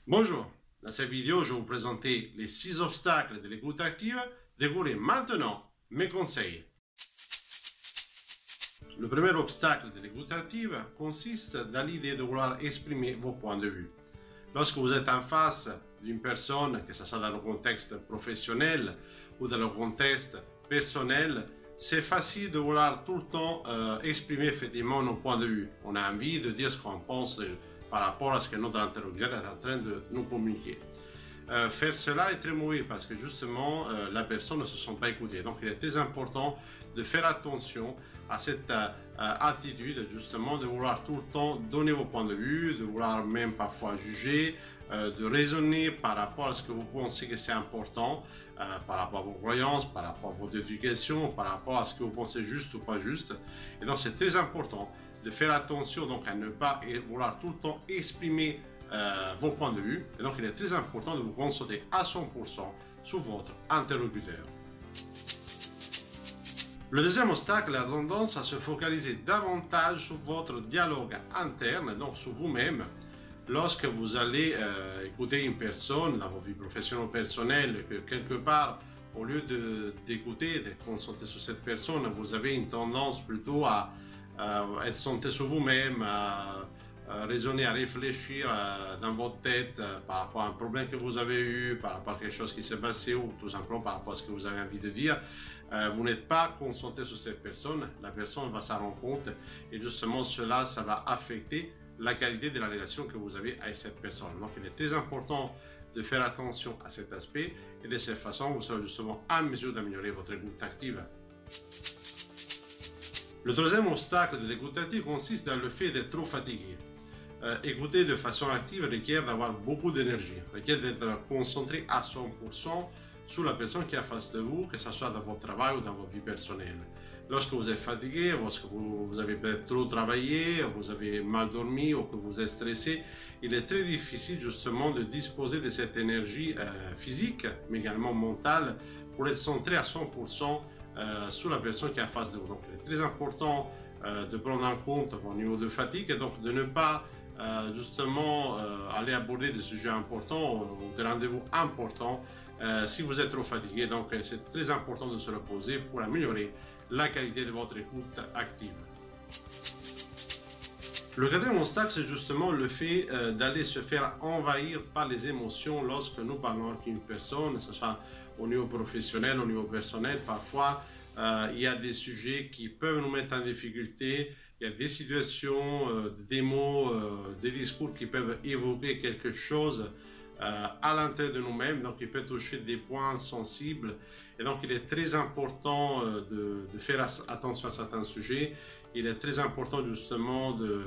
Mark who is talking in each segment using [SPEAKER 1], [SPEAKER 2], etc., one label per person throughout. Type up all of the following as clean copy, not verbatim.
[SPEAKER 1] Bonjour, dans cette vidéo, je vais vous présenter les 6 obstacles de l'écoute active. Découvrez maintenant mes conseils. Le premier obstacle de l'écoute active consiste dans l'idée de vouloir exprimer vos points de vue. Lorsque vous êtes en face d'une personne, que ce soit dans le contexte professionnel ou dans le contexte personnel, c'est facile de vouloir tout le temps exprimer effectivement nos points de vue. On a envie de dire ce qu'on pense par rapport à ce que notre interlocuteur est en train de nous communiquer. Faire cela est très mauvais parce que justement la personne ne se sent pas écoutée. Donc il est très important de faire attention à cette attitude justement de vouloir tout le temps donner vos points de vue, de vouloir même parfois juger, de raisonner par rapport à ce que vous pensez que c'est important, par rapport à vos croyances, par rapport à votre éducation, par rapport à ce que vous pensez juste ou pas juste. Et donc c'est très important de faire attention donc à ne pas vouloir tout le temps exprimer vos points de vue. Et donc il est très important de vous concentrer à 100% sur votre interlocuteur. Le deuxième obstacle a tendance à se focaliser davantage sur votre dialogue interne, donc sur vous-même. Lorsque vous allez écouter une personne dans votre vie professionnelle ou personnelle, que quelque part, au lieu d'écouter, de concentrer sur cette personne, vous avez une tendance plutôt à être centré sur vous-même, à raisonner, à réfléchir dans votre tête par rapport à un problème que vous avez eu, par rapport à quelque chose qui s'est passé ou tout simplement par rapport à ce que vous avez envie de dire. Vous n'êtes pas concentré sur cette personne, la personne va s'en rendre compte et justement cela, ça va affecter la qualité de la relation que vous avez avec cette personne. Donc il est très important de faire attention à cet aspect et de cette façon, vous serez justement en mesure d'améliorer votre écoute active. Le troisième obstacle de l'écoute active consiste dans le fait d'être trop fatigué. Écouter de façon active requiert d'avoir beaucoup d'énergie, requiert d'être concentré à 100% sur la personne qui est en face de vous, que ce soit dans votre travail ou dans votre vie personnelle. Lorsque vous êtes fatigué, lorsque vous avez peut-être trop travaillé, vous avez mal dormi ou que vous êtes stressé, il est très difficile justement de disposer de cette énergie physique, mais également mentale, pour être centré à 100% sur la personne qui est en face de vous. Donc il est très important de prendre en compte votre niveau de fatigue et donc de ne pas justement aller aborder des sujets importants ou des rendez-vous importants si vous êtes trop fatigué. Donc c'est très important de se reposer pour améliorer la qualité de votre écoute active. Le quatrième obstacle, c'est justement le fait d'aller se faire envahir par les émotions lorsque nous parlons avec une personne, que ce soit au niveau professionnel, au niveau personnel. Parfois, il y a des sujets qui peuvent nous mettre en difficulté, il y a des situations, des mots, des discours qui peuvent évoquer quelque chose à l'intérieur de nous-mêmes, donc il peut toucher des points sensibles et donc il est très important de faire attention à certains sujets. Il est très important justement de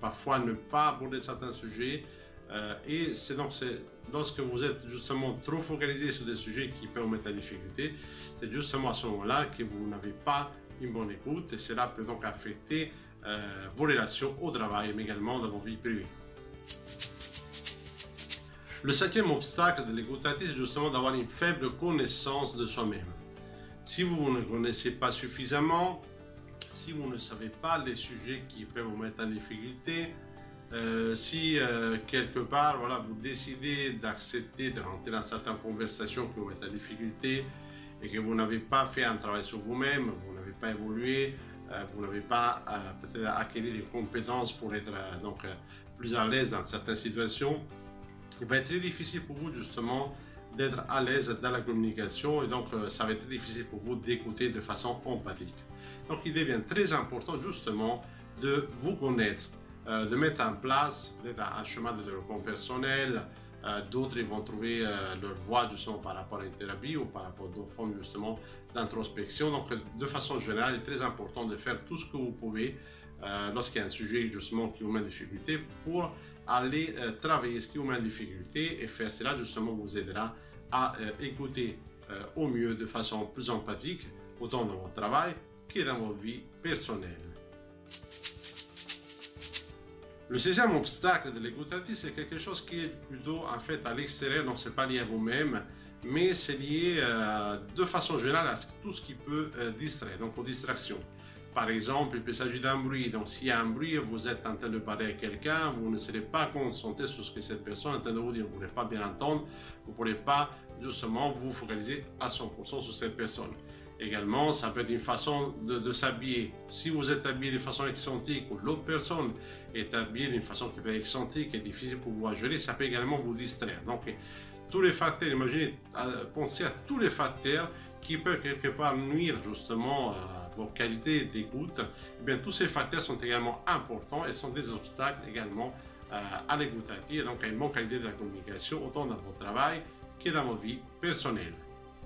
[SPEAKER 1] parfois ne pas aborder certains sujets et c'est donc lorsque vous êtes justement trop focalisé sur des sujets qui peuvent vous mettre en difficulté, c'est justement à ce moment-là que vous n'avez pas une bonne écoute et cela peut donc affecter vos relations au travail mais également dans vos vies privées. Le cinquième obstacle de l'écoute active, c'est justement d'avoir une faible connaissance de soi-même. Si vous ne connaissez pas suffisamment, si vous ne savez pas les sujets qui peuvent vous mettre en difficulté, si quelque part voilà, vous décidez d'accepter de rentrer dans certaines conversations qui vous mettent en difficulté et que vous n'avez pas fait un travail sur vous-même, vous n'avez pas évolué, vous n'avez pas peut-être acquis les compétences pour être donc, plus à l'aise dans certaines situations, il va être très difficile pour vous justement d'être à l'aise dans la communication et donc ça va être très difficile pour vous d'écouter de façon empathique. Donc il devient très important justement de vous connaître, de mettre en place peut-être un chemin de développement personnel. D'autres vont trouver leur voie justement par rapport à une thérapie ou par rapport à d'autres formes justement d'introspection. Donc de façon générale, il est très important de faire tout ce que vous pouvez lorsqu'il y a un sujet justement qui vous met en difficulté pour aller travailler ce qui vous met en difficulté et faire cela justement vous aidera à écouter au mieux de façon plus empathique autant dans votre travail que dans votre vie personnelle. Le sixième obstacle de l'écoute active, c'est quelque chose qui est plutôt en fait à l'extérieur, donc c'est pas lié à vous-même, mais c'est lié de façon générale à tout ce qui peut distraire, donc aux distractions. Par exemple, il peut s'agir d'un bruit. Donc, s'il y a un bruit et vous êtes en train de parler à quelqu'un, vous ne serez pas concentré sur ce que cette personne est en train de vous dire. Vous ne pourrez pas bien entendre. Vous ne pourrez pas justement vous focaliser à 100% sur cette personne. Également, ça peut être une façon de s'habiller. Si vous êtes habillé de façon excentrique ou l'autre personne est habillée d'une façon qui peut être excentrique et difficile pour vous à gérer, ça peut également vous distraire. Donc, tous les facteurs, imaginez, pensez à tous les facteurs qui peuvent quelque part nuire justement à vos qualités d'écoute. Eh bien, tous ces facteurs sont également importants et sont des obstacles également à l'écoute active et donc à une bonne qualité de la communication, autant dans votre travail que dans vos vies personnelles.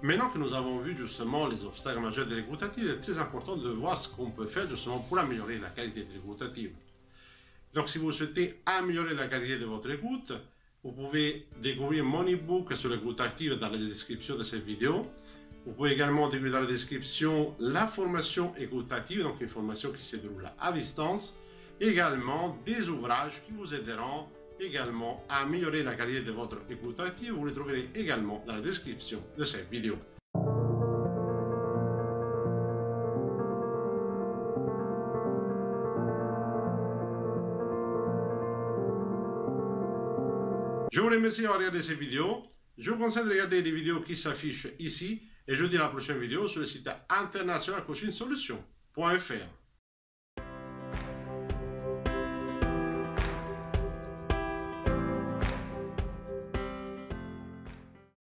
[SPEAKER 1] Maintenant que nous avons vu justement les obstacles majeurs de l'écoute active, il est très important de voir ce qu'on peut faire justement pour améliorer la qualité de l'écoute active. Donc, si vous souhaitez améliorer la qualité de votre écoute, vous pouvez découvrir mon e-book sur l'écoute active dans la description de cette vidéo. Vous pouvez également découvrir dans la description la formation écoute active, donc une formation qui se déroule à distance. Également des ouvrages qui vous aideront également à améliorer la qualité de votre écoute active. Vous les trouverez également dans la description de cette vidéo. Je vous remercie d'avoir regardé cette vidéo. Je vous conseille de regarder les vidéos qui s'affichent ici et je vous dis à la prochaine vidéo sur le site international coaching solution.fr.